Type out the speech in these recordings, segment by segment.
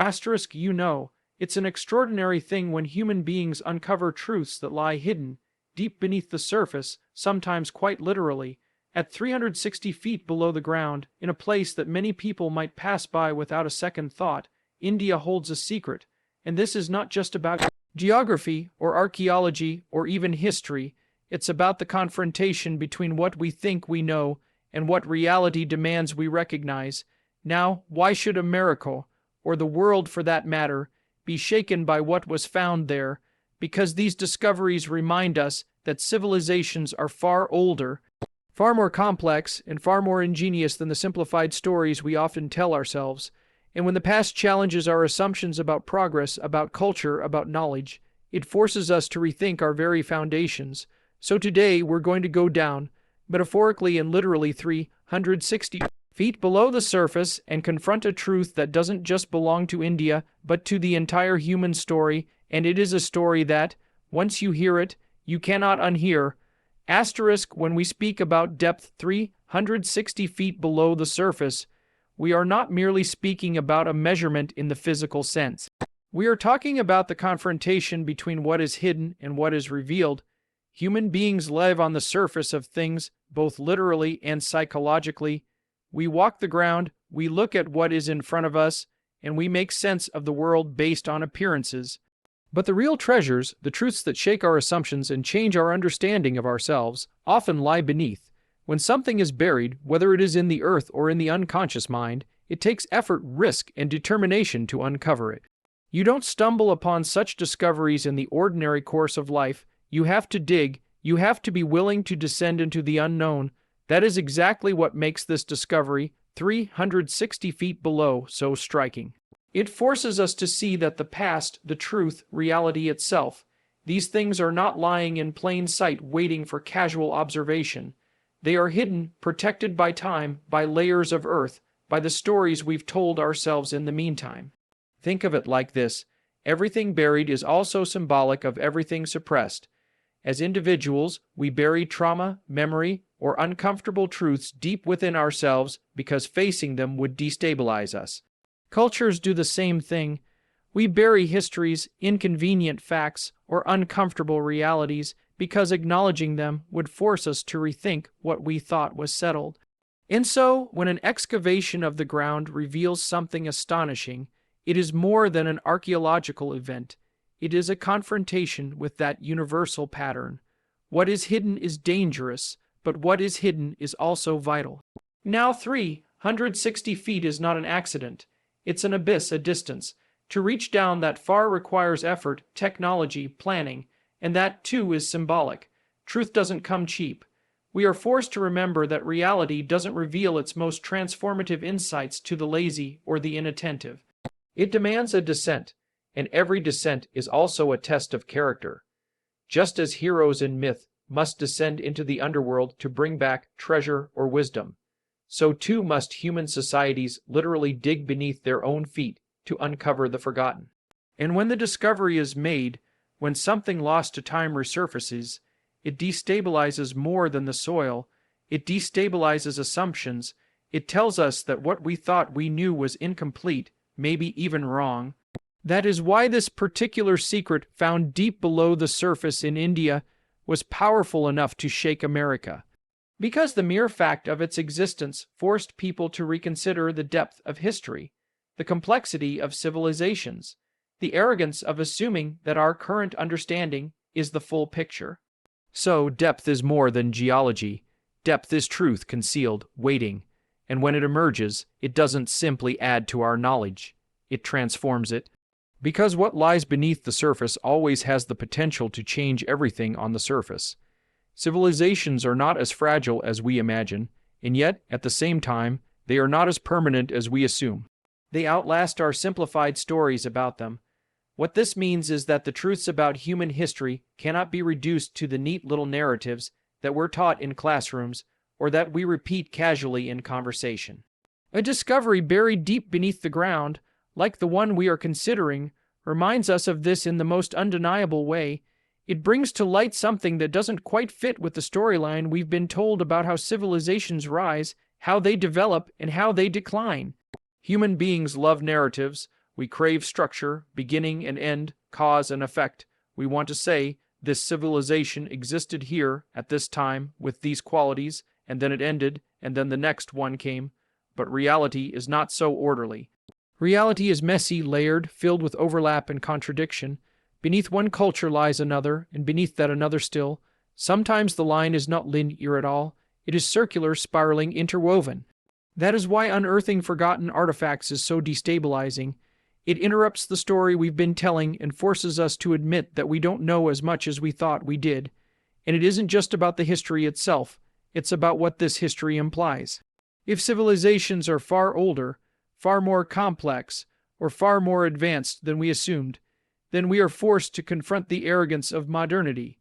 Asterisk, it's an extraordinary thing when human beings uncover truths that lie hidden, deep beneath the surface, sometimes quite literally, at 360 feet below the ground, in a place that many people might pass by without a second thought. India holds a secret, and this is not just about geography or archaeology or even history. It's about the confrontation between what we think we know and what reality demands we recognize. Now, why should America, or the world for that matter, be shaken by what was found there? Because these discoveries remind us that civilizations are far older, far more complex, and far more ingenious than the simplified stories we often tell ourselves. And when the past challenges our assumptions about progress, about culture, about knowledge, it forces us to rethink our very foundations. So today we're going to go down, metaphorically and literally 360 feet below the surface and confront a truth that doesn't just belong to India, but to the entire human story, and it is a story that, once you hear it, you cannot unhear. Asterisk, when we speak about depth 360 feet below the surface, we are not merely speaking about a measurement in the physical sense. We are talking about the confrontation between what is hidden and what is revealed. Human beings live on the surface of things, both literally and psychologically. We walk the ground, we look at what is in front of us, and we make sense of the world based on appearances. But the real treasures, the truths that shake our assumptions and change our understanding of ourselves, often lie beneath. When something is buried, whether it is in the earth or in the unconscious mind, it takes effort, risk, and determination to uncover it. You don't stumble upon such discoveries in the ordinary course of life. You have to dig, you have to be willing to descend into the unknown. That is exactly what makes this discovery, 360 feet below, so striking. It forces us to see that the past, the truth, reality itself, these things are not lying in plain sight waiting for casual observation. They are hidden, protected by time, by layers of earth, by the stories we've told ourselves in the meantime. Think of it like this: everything buried is also symbolic of everything suppressed. As individuals, we bury trauma, memory, or uncomfortable truths deep within ourselves because facing them would destabilize us. Cultures do the same thing. We bury histories, inconvenient facts, or uncomfortable realities because acknowledging them would force us to rethink what we thought was settled. And so, when an excavation of the ground reveals something astonishing, it is more than an archaeological event. It is a confrontation with that universal pattern. What is hidden is dangerous, but what is hidden is also vital. Now 360 feet is not an accident. It's an abyss, a distance. To reach down that far requires effort, technology, planning, and that too is symbolic. Truth doesn't come cheap. We are forced to remember that reality doesn't reveal its most transformative insights to the lazy or the inattentive. It demands a descent, and every descent is also a test of character. Just as heroes in myth must descend into the underworld to bring back treasure or wisdom, so too must human societies literally dig beneath their own feet to uncover the forgotten. And when the discovery is made, when something lost to time resurfaces, it destabilizes more than the soil. It destabilizes assumptions. It tells us that what we thought we knew was incomplete, maybe even wrong. That is why this particular secret found deep below the surface in India was powerful enough to shake America. Because the mere fact of its existence forced people to reconsider the depth of history, the complexity of civilizations, the arrogance of assuming that our current understanding is the full picture. So, depth is more than geology. Depth is truth concealed, waiting, and when it emerges, it doesn't simply add to our knowledge, it transforms it. Because what lies beneath the surface always has the potential to change everything on the surface. Civilizations are not as fragile as we imagine, and yet, at the same time, they are not as permanent as we assume. They outlast our simplified stories about them. What this means is that the truths about human history cannot be reduced to the neat little narratives that we're taught in classrooms or that we repeat casually in conversation. A discovery buried deep beneath the ground, like the one we are considering, reminds us of this in the most undeniable way. It brings to light something that doesn't quite fit with the storyline we've been told about how civilizations rise, how they develop, and how they decline. Human beings love narratives. We crave structure, beginning and end, cause and effect. We want to say, this civilization existed here at this time with these qualities, and then it ended, and then the next one came. But reality is not so orderly. Reality is messy, layered, filled with overlap and contradiction. Beneath one culture lies another, and beneath that another still. Sometimes the line is not linear at all. It is circular, spiraling, interwoven. That is why unearthing forgotten artifacts is so destabilizing. It interrupts the story we've been telling and forces us to admit that we don't know as much as we thought we did. And it isn't just about the history itself. It's about what this history implies. If civilizations are far older, far more complex, or far more advanced than we assumed, then we are forced to confront the arrogance of modernity.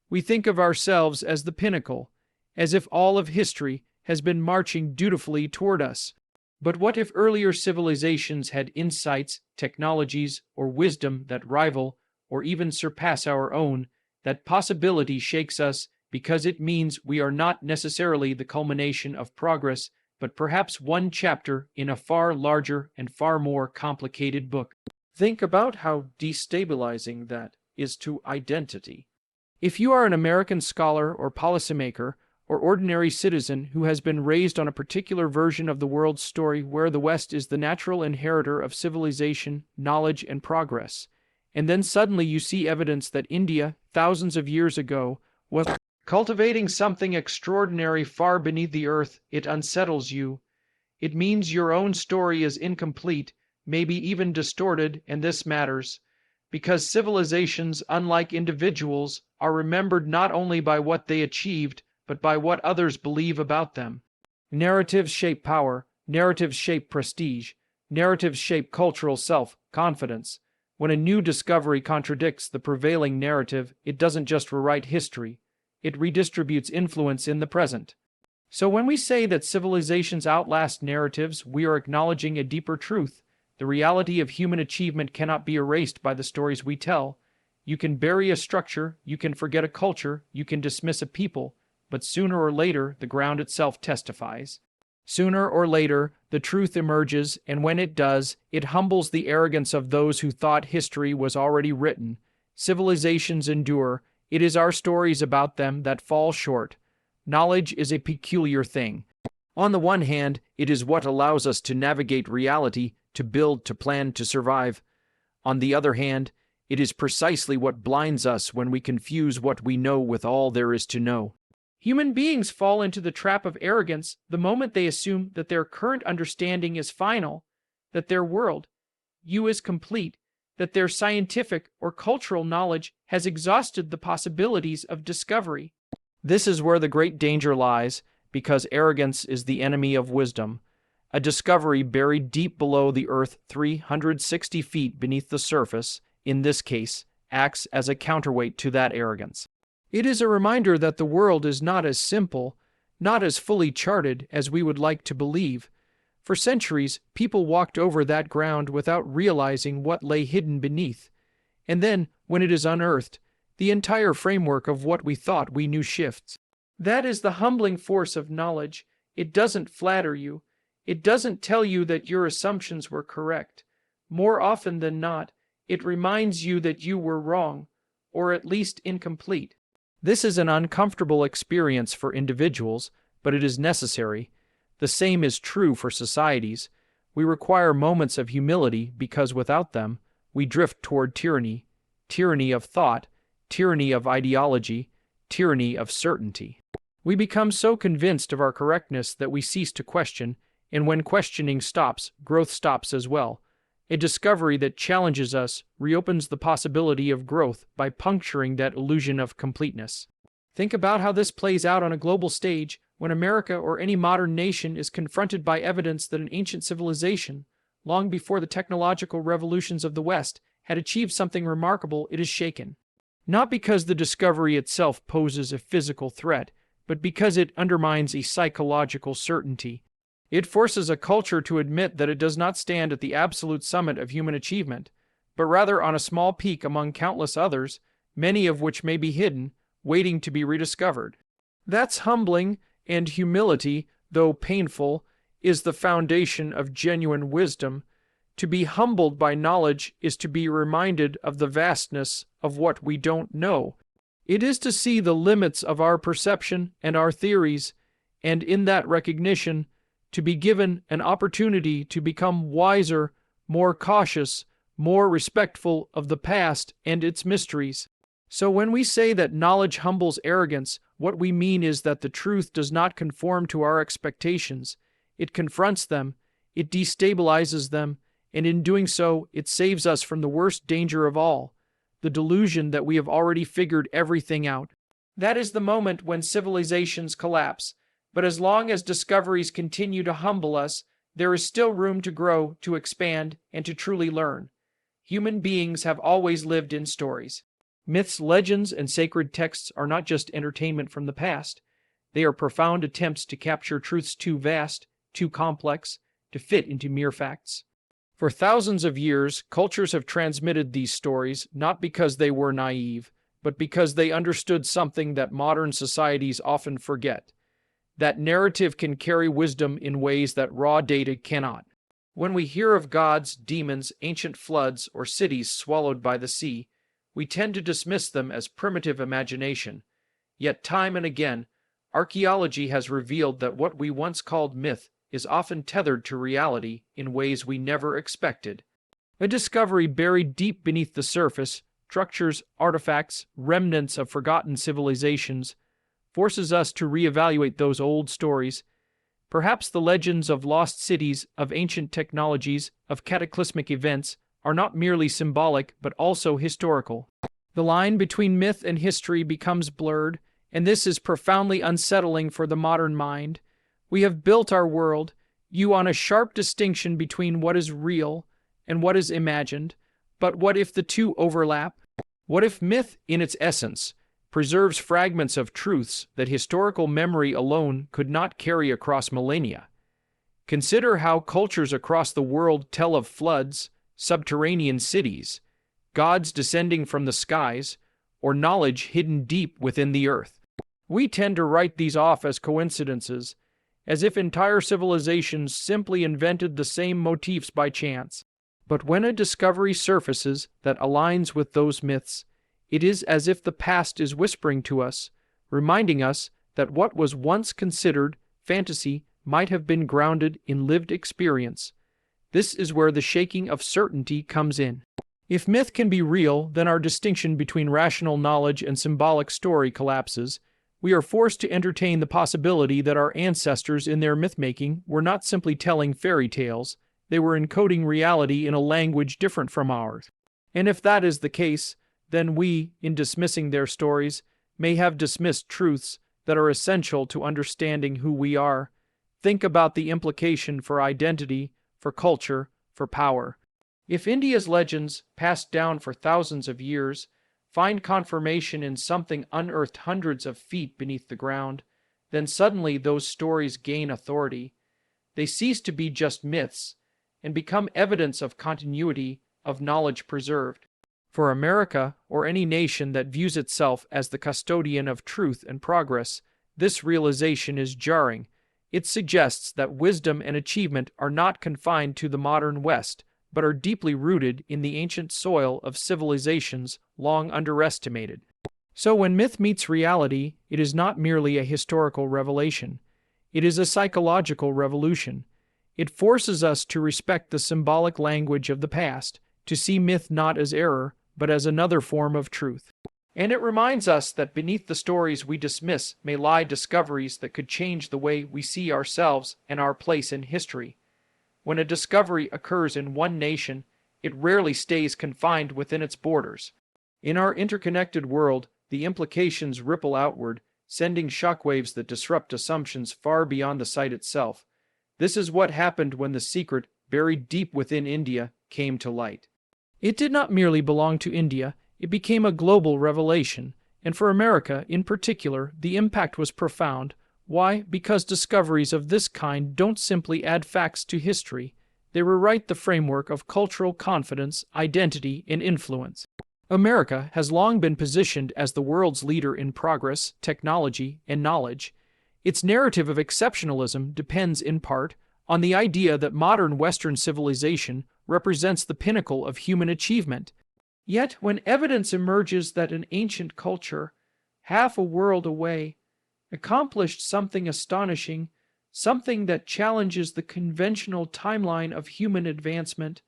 We think of ourselves as the pinnacle, as if all of history has been marching dutifully toward us. But what if earlier civilizations had insights, technologies, or wisdom that rival or even surpass our own? That possibility shakes us because it means we are not necessarily the culmination of progress, but perhaps one chapter in a far larger and far more complicated book. Think about how destabilizing that is to identity. If you are an American scholar or policymaker, or ordinary citizen who has been raised on a particular version of the world's story where the West is the natural inheritor of civilization, knowledge, and progress, and then suddenly you see evidence that India, thousands of years ago, was cultivating something extraordinary far beneath the earth, it unsettles you. It means your own story is incomplete, maybe even distorted, and this matters, because civilizations, unlike individuals, are remembered not only by what they achieved, but by what others believe about them. Narratives shape power, narratives shape prestige, narratives shape cultural self-confidence. When a new discovery contradicts the prevailing narrative, it doesn't just rewrite history, it redistributes influence in the present. So when we say that civilizations outlast narratives, we are acknowledging a deeper truth. The reality of human achievement cannot be erased by the stories we tell. You can bury a structure, you can forget a culture, you can dismiss a people, but sooner or later, the ground itself testifies. Sooner or later, the truth emerges, and when it does, it humbles the arrogance of those who thought history was already written. Civilizations endure. It is our stories about them that fall short. Knowledge is a peculiar thing. On the one hand, it is what allows us to navigate reality, to build, to plan, to survive. On the other hand, it is precisely what blinds us when we confuse what we know with all there is to know. Human beings fall into the trap of arrogance the moment they assume that their current understanding is final, that their world view is complete, that their scientific or cultural knowledge has exhausted the possibilities of discovery. This is where the great danger lies, because arrogance is the enemy of wisdom. A discovery buried deep below the earth 360 feet beneath the surface, in this case, acts as a counterweight to that arrogance. It is a reminder that the world is not as simple, not as fully charted as we would like to believe. For centuries, people walked over that ground without realizing what lay hidden beneath. And then, when it is unearthed, the entire framework of what we thought we knew shifts. That is the humbling force of knowledge. It doesn't flatter you. It doesn't tell you that your assumptions were correct. More often than not, it reminds you that you were wrong, or at least incomplete. This is an uncomfortable experience for individuals, but it is necessary. The same is true for societies. We require moments of humility because without them, we drift toward tyranny. Tyranny of thought, tyranny of ideology, tyranny of certainty. We become so convinced of our correctness that we cease to question, and when questioning stops, growth stops as well. A discovery that challenges us reopens the possibility of growth by puncturing that illusion of completeness. Think about how this plays out on a global stage when America or any modern nation is confronted by evidence that an ancient civilization, long before the technological revolutions of the West, had achieved something remarkable. It is shaken. Not because the discovery itself poses a physical threat, but because it undermines a psychological certainty. It forces a culture to admit that it does not stand at the absolute summit of human achievement, but rather on a small peak among countless others, many of which may be hidden, waiting to be rediscovered. That's humbling, and humility, though painful, is the foundation of genuine wisdom. To be humbled by knowledge is to be reminded of the vastness of what we don't know. It is to see the limits of our perception and our theories, and in that recognition, to be given an opportunity to become wiser, more cautious, more respectful of the past and its mysteries. So when we say that knowledge humbles arrogance, what we mean is that the truth does not conform to our expectations. It confronts them, it destabilizes them, and in doing so, it saves us from the worst danger of all, the delusion that we have already figured everything out. That is the moment when civilizations collapse. But as long as discoveries continue to humble us, there is still room to grow, to expand, and to truly learn. Human beings have always lived in stories. Myths, legends, and sacred texts are not just entertainment from the past. They are profound attempts to capture truths too vast, too complex, to fit into mere facts. For thousands of years, cultures have transmitted these stories not because they were naive, but because they understood something that modern societies often forget. That narrative can carry wisdom in ways that raw data cannot. When we hear of gods, demons, ancient floods, or cities swallowed by the sea, we tend to dismiss them as primitive imagination. Yet time and again, archaeology has revealed that what we once called myth is often tethered to reality in ways we never expected. A discovery buried deep beneath the surface, structures, artifacts, remnants of forgotten civilizations, forces us to reevaluate those old stories. Perhaps the legends of lost cities, of ancient technologies, of cataclysmic events are not merely symbolic but also historical. The line between myth and history becomes blurred, and this is profoundly unsettling for the modern mind. We have built our world, on a sharp distinction between what is real and what is imagined, but what if the two overlap? What if myth, in its essence, preserves fragments of truths that historical memory alone could not carry across millennia? Consider how cultures across the world tell of floods, subterranean cities, gods descending from the skies, or knowledge hidden deep within the earth. We tend to write these off as coincidences, as if entire civilizations simply invented the same motifs by chance. But when a discovery surfaces that aligns with those myths, it is as if the past is whispering to us, reminding us that what was once considered fantasy might have been grounded in lived experience. This is where the shaking of certainty comes in. If myth can be real, then our distinction between rational knowledge and symbolic story collapses. We are forced to entertain the possibility that our ancestors in their myth-making were not simply telling fairy tales, they were encoding reality in a language different from ours. And if that is the case, then we, in dismissing their stories, may have dismissed truths that are essential to understanding who we are. Think about the implication for identity, for culture, for power. If India's legends, passed down for thousands of years, find confirmation in something unearthed hundreds of feet beneath the ground, then suddenly those stories gain authority. They cease to be just myths and become evidence of continuity, of knowledge preserved. For America, or any nation that views itself as the custodian of truth and progress, this realization is jarring. It suggests that wisdom and achievement are not confined to the modern West, but are deeply rooted in the ancient soil of civilizations long underestimated. So when myth meets reality, it is not merely a historical revelation. It is a psychological revolution. It forces us to respect the symbolic language of the past, to see myth not as error, but as another form of truth. And it reminds us that beneath the stories we dismiss may lie discoveries that could change the way we see ourselves and our place in history. When a discovery occurs in one nation, it rarely stays confined within its borders. In our interconnected world, the implications ripple outward, sending shockwaves that disrupt assumptions far beyond the site itself. This is what happened when the secret, buried deep within India, came to light. It did not merely belong to India, it became a global revelation, and for America in particular, the impact was profound. Why? Because discoveries of this kind don't simply add facts to history. They rewrite the framework of cultural confidence, identity, and influence. America has long been positioned as the world's leader in progress, technology, and knowledge. Its narrative of exceptionalism depends in part on the idea that modern Western civilization represents the pinnacle of human achievement. Yet, when evidence emerges that an ancient culture, half a world away, accomplished something astonishing, something that challenges the conventional timeline of human advancement,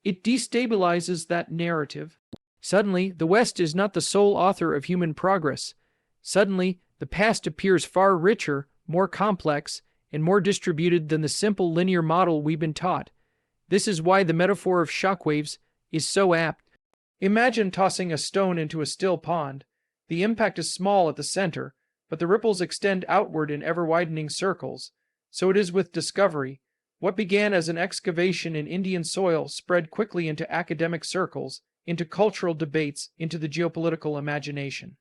it destabilizes that narrative. Suddenly, the West is not the sole author of human progress. Suddenly, the past appears far richer, more complex, and more distributed than the simple linear model we've been taught. This is why the metaphor of shockwaves is so apt. Imagine tossing a stone into a still pond. The impact is small at the center, but the ripples extend outward in ever-widening circles. So it is with discovery. What began as an excavation in Indian soil spread quickly into academic circles, into cultural debates, into the geopolitical imagination.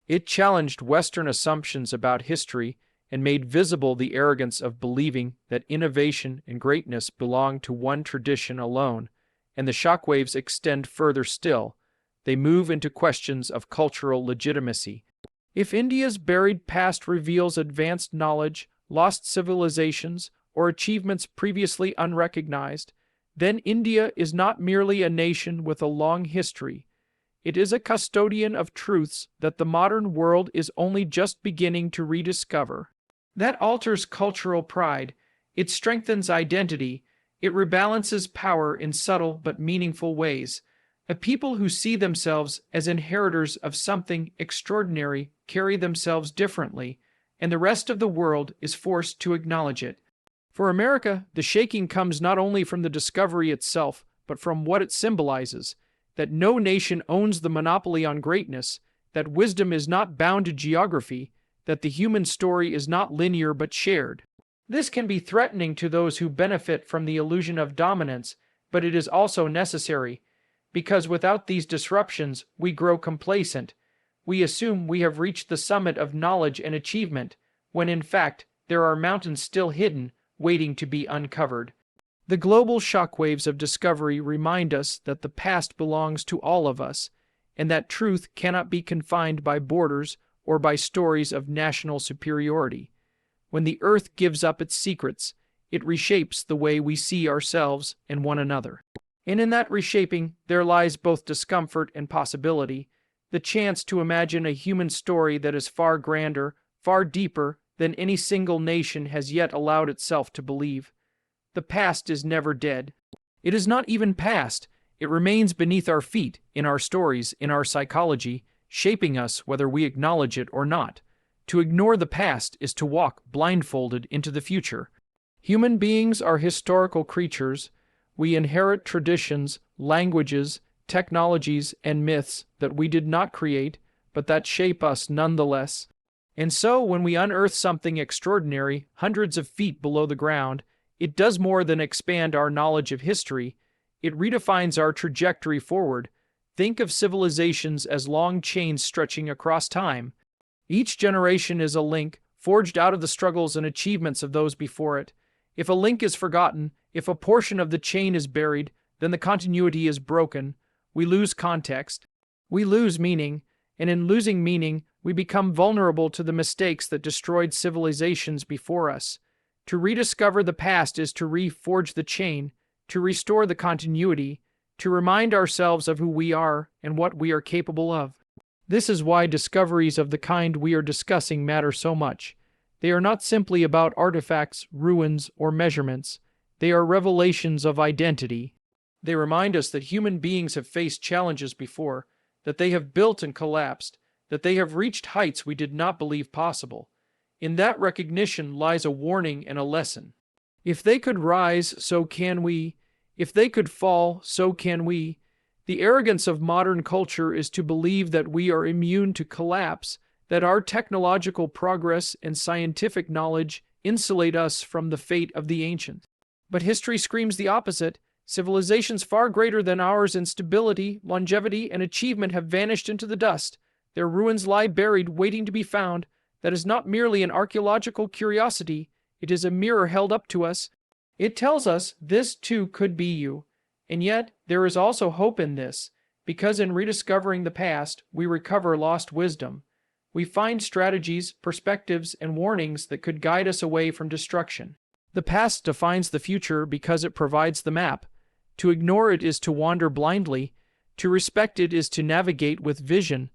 It challenged Western assumptions about history and made visible the arrogance of believing that innovation and greatness belong to one tradition alone, and the shockwaves extend further still. They move into questions of cultural legitimacy. If India's buried past reveals advanced knowledge, lost civilizations, or achievements previously unrecognized, then India is not merely a nation with a long history. It is a custodian of truths that the modern world is only just beginning to rediscover. That alters cultural pride. It strengthens identity. It rebalances power in subtle but meaningful ways. A people who see themselves as inheritors of something extraordinary carry themselves differently, and the rest of the world is forced to acknowledge it. For America, the shaking comes not only from the discovery itself, but from what it symbolizes, that no nation owns the monopoly on greatness, that wisdom is not bound to geography, that the human story is not linear but shared. This can be threatening to those who benefit from the illusion of dominance, but it is also necessary, because without these disruptions, we grow complacent. We assume we have reached the summit of knowledge and achievement, when in fact there are mountains still hidden, waiting to be uncovered. The global shockwaves of discovery remind us that the past belongs to all of us, and that truth cannot be confined by borders or by stories of national superiority. When the earth gives up its secrets, it reshapes the way we see ourselves and one another. And in that reshaping, there lies both discomfort and possibility, the chance to imagine a human story that is far grander, far deeper than any single nation has yet allowed itself to believe. The past is never dead. It is not even past. It remains beneath our feet, in our stories, in our psychology, shaping us whether we acknowledge it or not. To ignore the past is to walk blindfolded into the future. Human beings are historical creatures. We inherit traditions, languages, technologies, and myths that we did not create, but that shape us nonetheless. And so, when we unearth something extraordinary, hundreds of feet below the ground, it does more than expand our knowledge of history. It redefines our trajectory forward. Think of civilizations as long chains stretching across time. Each generation is a link, forged out of the struggles and achievements of those before it. If a link is forgotten, if a portion of the chain is buried, then the continuity is broken. We lose context. We lose meaning, and in losing meaning, we become vulnerable to the mistakes that destroyed civilizations before us. To rediscover the past is to reforge the chain, to restore the continuity, to remind ourselves of who we are and what we are capable of. This is why discoveries of the kind we are discussing matter so much. They are not simply about artifacts, ruins, or measurements. They are revelations of identity. They remind us that human beings have faced challenges before, that they have built and collapsed, that they have reached heights we did not believe possible. In that recognition lies a warning and a lesson. If they could rise, so can we. If they could fall, so can we. The arrogance of modern culture is to believe that we are immune to collapse, that our technological progress and scientific knowledge insulate us from the fate of the ancients. But history screams the opposite. Civilizations far greater than ours in stability, longevity, and achievement have vanished into the dust. Their ruins lie buried, waiting to be found. That is not merely an archaeological curiosity. It is a mirror held up to us. It tells us this too could be you. And yet, there is also hope in this, because in rediscovering the past, we recover lost wisdom. We find strategies, perspectives, and warnings that could guide us away from destruction. The past defines the future because it provides the map. To ignore it is to wander blindly. To respect it is to navigate with vision.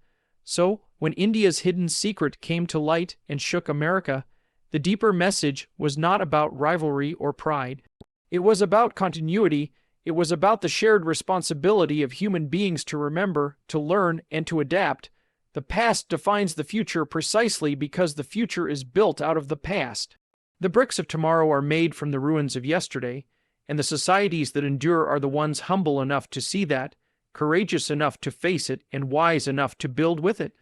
So, when India's hidden secret came to light and shook America, the deeper message was not about rivalry or pride. It was about continuity. It was about the shared responsibility of human beings to remember, to learn, and to adapt. The past defines the future precisely because the future is built out of the past. The bricks of tomorrow are made from the ruins of yesterday, and the societies that endure are the ones humble enough to see that, courageous enough to face it, and wise enough to build with it.